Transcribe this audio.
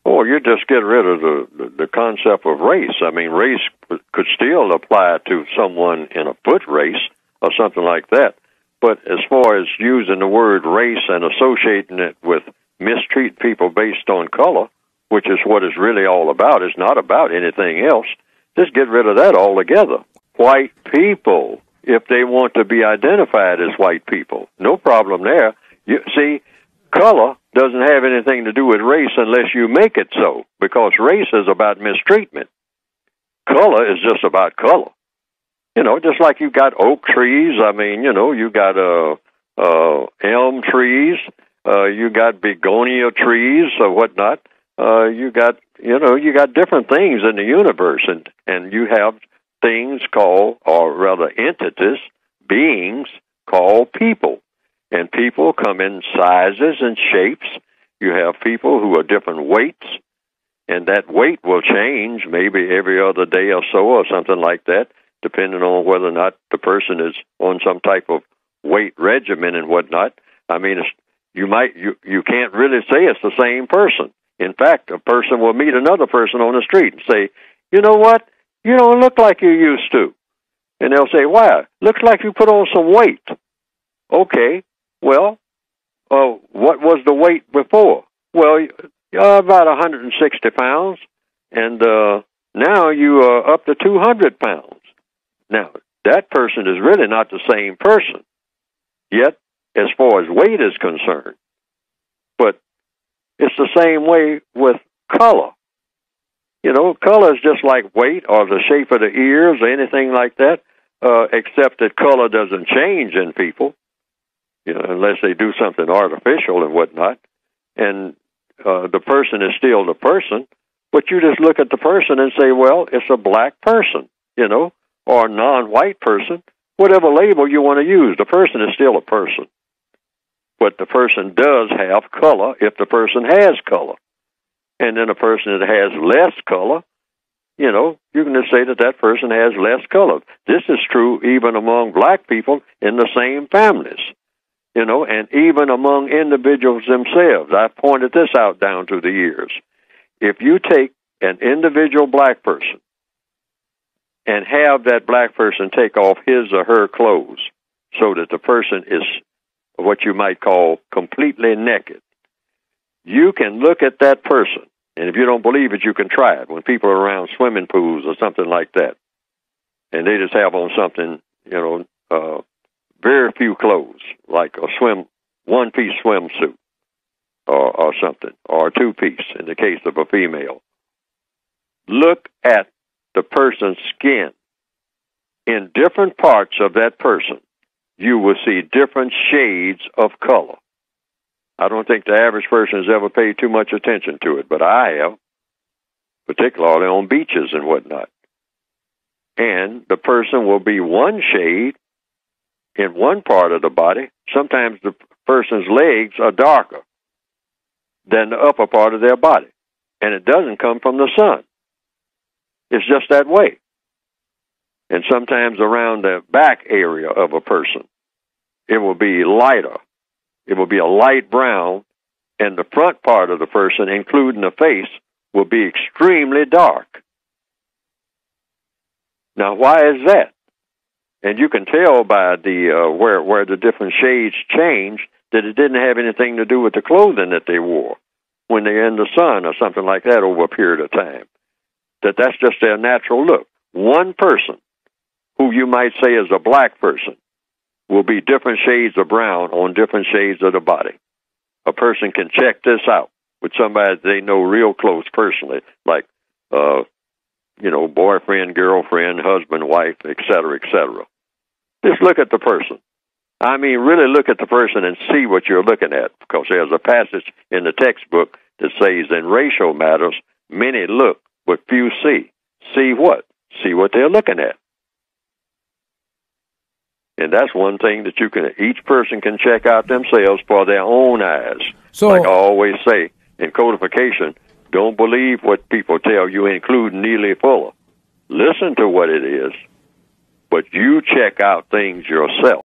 Or you just get rid of the concept of race. I mean, race could still apply to someone in a foot race or something like that. But as far as using the word race and associating it with mistreat people based on color, which is what it's really all about, it's not about anything else, just get rid of that altogether. White people, if they want to be identified as white people, no problem there. You see, color doesn't have anything to do with race unless you make it so, because race is about mistreatment. Color is just about color. You know, just like you got oak trees. I mean, you know, you got elm trees. You got begonia trees or whatnot. You got different things in the universe, and you have things called, or rather entities, beings called people. And people come in sizes and shapes. You have people who are different weights, and that weight will change maybe every other day or so or something like that, depending on whether or not the person is on some type of weight regimen and whatnot. I mean, you can't really say it's the same person. In fact, a person will meet another person on the street and say, you know what? You don't look like you used to. And they'll say, why? Looks like you put on some weight. Okay. Well, what was the weight before? Well, about 160 pounds, and now you are up to 200 pounds. Now, that person is really not the same person, yet, as far as weight is concerned. But it's the same way with color. You know, color is just like weight or the shape of the ears or anything like that, except that color doesn't change in people. You know, unless they do something artificial and whatnot. And the person is still the person, but you just look at the person and say, well, it's a black person, you know, or a non-white person, whatever label you want to use. The person is still a person. But the person does have color if the person has color. And then a person that has less color, you know, you can just say that that person has less color. This is true even among black people in the same families. You know, and even among individuals themselves. I've pointed this out down through the years. If you take an individual black person and have that black person take off his or her clothes so that the person is what you might call completely naked, you can look at that person, and if you don't believe it, you can try it when people are around swimming pools or something like that, and they just have on something, you know, very few clothes, like a one-piece swimsuit or something, or a two-piece in the case of a female. Look at the person's skin. In different parts of that person, you will see different shades of color. I don't think the average person has ever paid too much attention to it, but I have, particularly on beaches and whatnot. And the person will be one shade in one part of the body. Sometimes the person's legs are darker than the upper part of their body. And it doesn't come from the sun. It's just that way. And sometimes around the back area of a person, it will be lighter. It will be a light brown, and the front part of the person, including the face, will be extremely dark. Now, why is that? And you can tell by the where the different shades change that it didn't have anything to do with the clothing that they wore when they're in the sun or something like that over a period of time. That's just their natural look. One person who you might say is a black person will be different shades of brown on different shades of the body. A person can check this out with somebody they know real close personally, like, boyfriend, girlfriend, husband, wife, etc., etc. Just look at the person. I mean, really look at the person and see what you're looking at, because there's a passage in the textbook that says, in racial matters, many look, but few see. See what? See what they're looking at. And that's one thing that each person can check out themselves for their own eyes. So, like I always say, in codification, don't believe what people tell you, including Neely Fuller. Listen to what it is, but you check out things yourself.